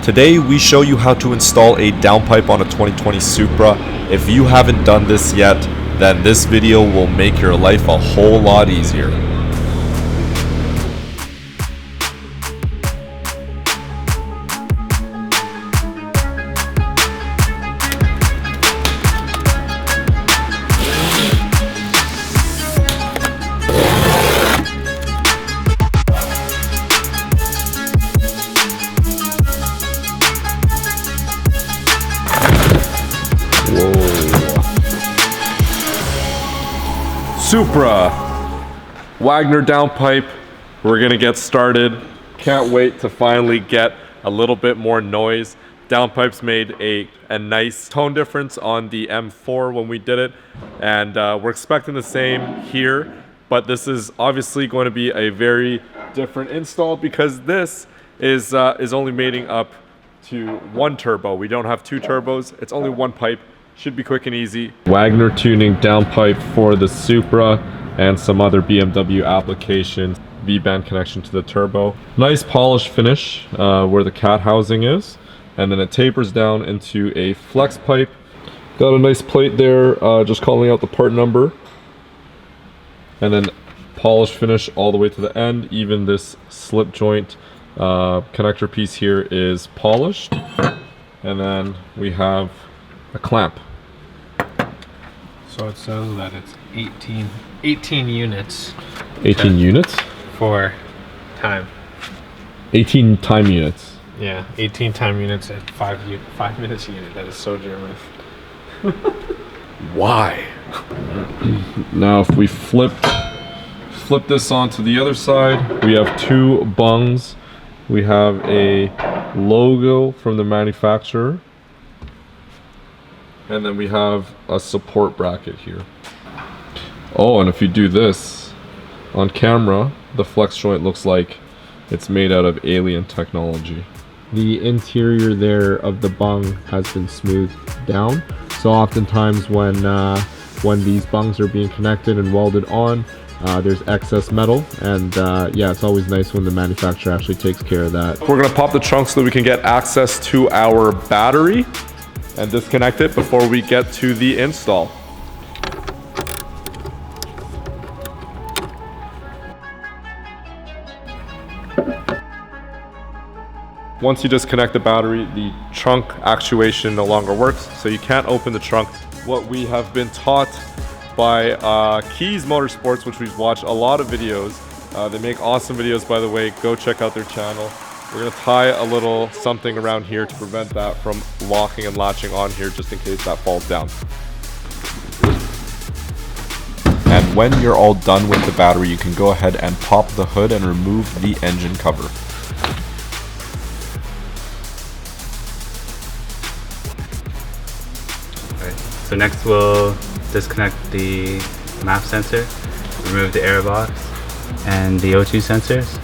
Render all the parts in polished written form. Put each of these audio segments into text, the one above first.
Today we show you how to install a downpipe on a 2020 Supra. If you haven't done this yet, then this video will make your life a whole lot easier. Supra Wagner downpipe. We're gonna get started. Can't wait to finally get a little bit more noise. Downpipes made a nice tone difference on the M4 when we did it, and we're expecting the same here, but this is obviously going to be a very different install because this is only mating up to one turbo. We don't have two turbos, it's only one pipe. Should be quick and easy. Wagner Tuning downpipe for the Supra and some other BMW applications. V-band connection to the turbo. Nice polished finish where the cat housing is. And then it tapers down into a flex pipe. Got a nice plate there, just calling out the part number. And then polished finish all the way to the end. Even this slip joint connector piece here is polished. And then we have a clamp. So it says that it's 18 units. 18 units? For time. 18 time units. Yeah, 18 time units at 5 minutes a unit. That is so German. Why? Now if we flip this onto the other side, we have two bungs. We have a logo from the manufacturer. And then we have a support bracket here. Oh, and if you do this on camera, the flex joint looks like it's made out of alien technology. The interior there of the bung has been smoothed down. So oftentimes when these bungs are being connected and welded on, there's excess metal, and yeah, it's always nice when the manufacturer actually takes care of that. We're gonna pop the trunk so that we can get access to our battery and disconnect it before we get to the install. Once you disconnect the battery, the trunk actuation no longer works, so you can't open the trunk. What we have been taught by Keys Motorsports, which we've watched a lot of videos. They make awesome videos, by the way. Go check out their channel. We're gonna tie a little something around here to prevent that from locking and latching on here, just in case that falls down. And when you're all done with the battery, you can go ahead and pop the hood and remove the engine cover. Alright, so next we'll disconnect the map sensor, remove the air box and the O2 sensors,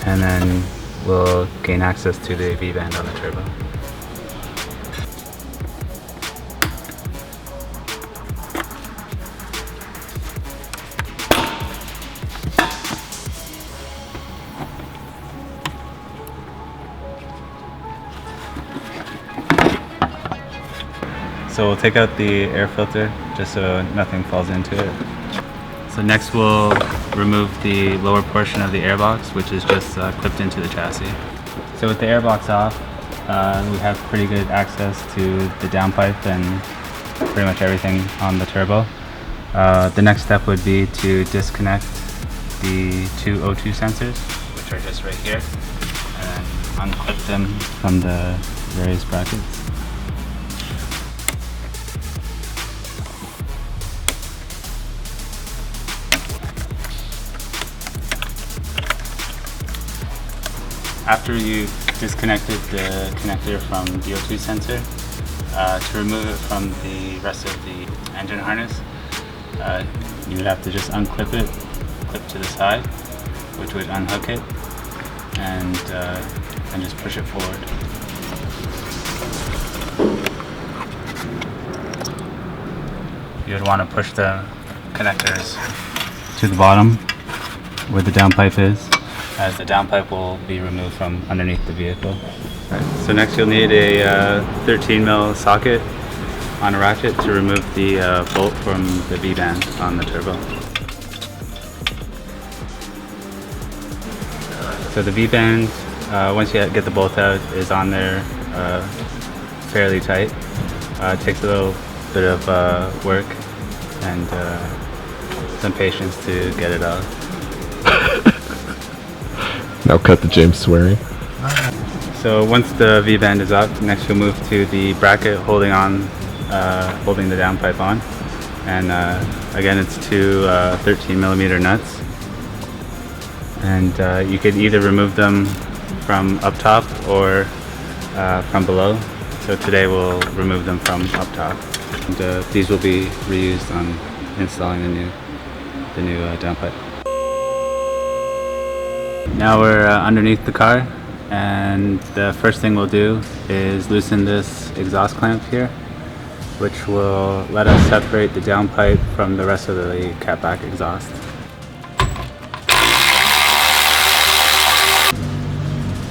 and then we'll gain access to the V-band on the turbo. So we'll take out the air filter just so nothing falls into it. So next we'll remove the lower portion of the airbox, which is just clipped into the chassis. So with the airbox off, we have pretty good access to the downpipe and pretty much everything on the turbo. The next step would be to disconnect the two O2 sensors, which are just right here, and unclip them from the various brackets. After you've disconnected the connector from the O2 sensor, to remove it from the rest of the engine harness, you would have to just unclip it, clip to the side, which would unhook it, and just push it forward. You would want to push the connectors to the bottom where the downpipe is, as the downpipe will be removed from underneath the vehicle. Right, So next you'll need a 13 mil socket on a ratchet to remove the bolt from the V-band on the turbo. So the V-band, once you get the bolt out, is on there fairly tight. It takes a little bit of work and some patience to get it out. Now cut the James swearing. So once the V-band is up, next you'll move to the bracket holding the downpipe on. And again, it's two 13 millimeter nuts. And you could either remove them from up top or from below. So today we'll remove them from up top. And these will be reused on installing the new downpipe. Now we're underneath the car, and the first thing we'll do is loosen this exhaust clamp here, which will let us separate the downpipe from the rest of the catback exhaust.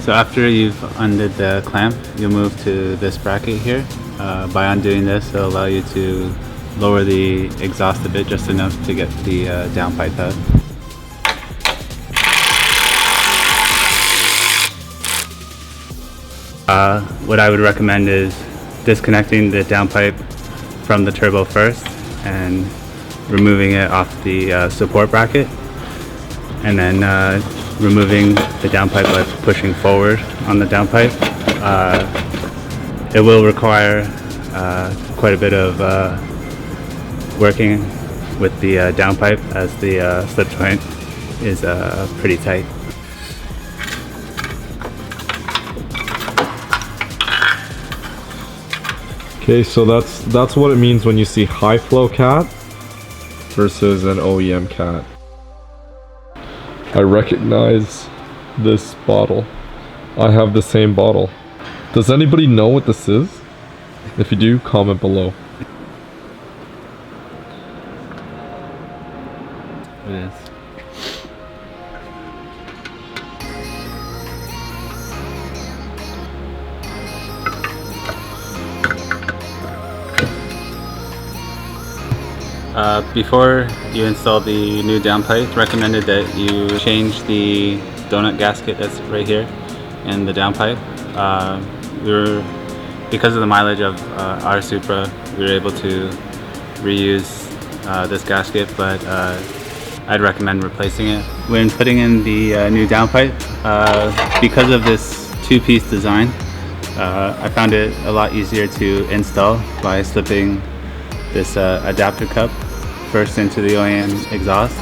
So after you've undid the clamp, you'll move to this bracket here. By undoing this, it'll allow you to lower the exhaust a bit, just enough to get the downpipe out. What I would recommend is disconnecting the downpipe from the turbo first and removing it off the support bracket, and then removing the downpipe by pushing forward on the downpipe. It will require quite a bit of working with the downpipe, as the slip joint is pretty tight. Okay, so that's what it means when you see high flow cat versus an OEM cat. I recognize this bottle. I have the same bottle. Does anybody know what this is? If you do, comment below. It is. Before you install the new downpipe, recommended that you change the Doughnut gasket that's right here in the downpipe. Because of the mileage of our Supra, we were able to reuse this gasket, but I'd recommend replacing it. When putting in the new downpipe, because of this two-piece design, I found it a lot easier to install by slipping this adapter cup first into the OEM exhaust,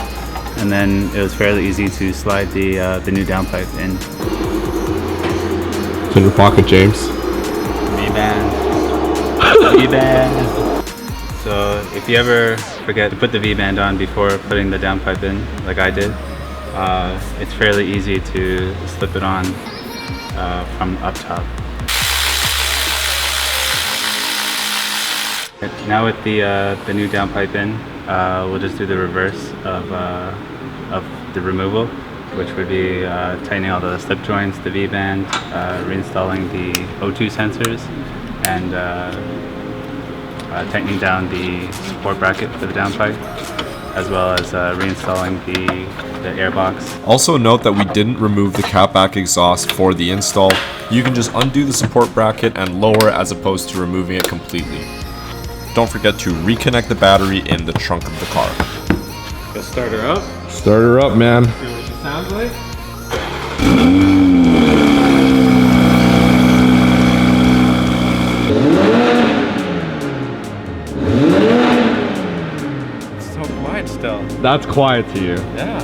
and then it was fairly easy to slide the new downpipe in. It's in your pocket, James. V-band. V-band. So if you ever forget to put the V-band on before putting the downpipe in, like I did, it's fairly easy to slip it on from up top. Now with the new downpipe in, we'll just do the reverse of the removal, which would be tightening all the slip joints, the V-band, reinstalling the O2 sensors, and tightening down the support bracket for the downpipe, as well as reinstalling the airbox. Also note that we didn't remove the catback exhaust for the install. You can just undo the support bracket and lower it as opposed to removing it completely. Don't forget to reconnect the battery in the trunk of the car. Let's start her up. Start her up, man. See what she sounds like. It's so quiet still. That's quiet to you. Yeah.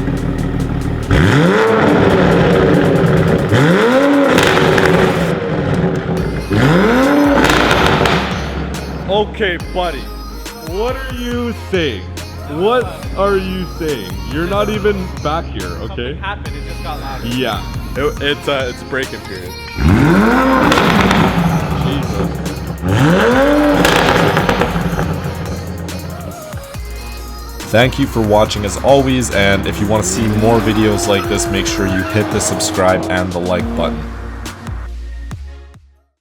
Okay, buddy. What are you saying? What are you saying? You're not even back here, okay? Something happened, it just got louder. Yeah. It's break-in period. Jesus. Thank you for watching as always, and if you want to see more videos like this, make sure you hit the subscribe and the like button.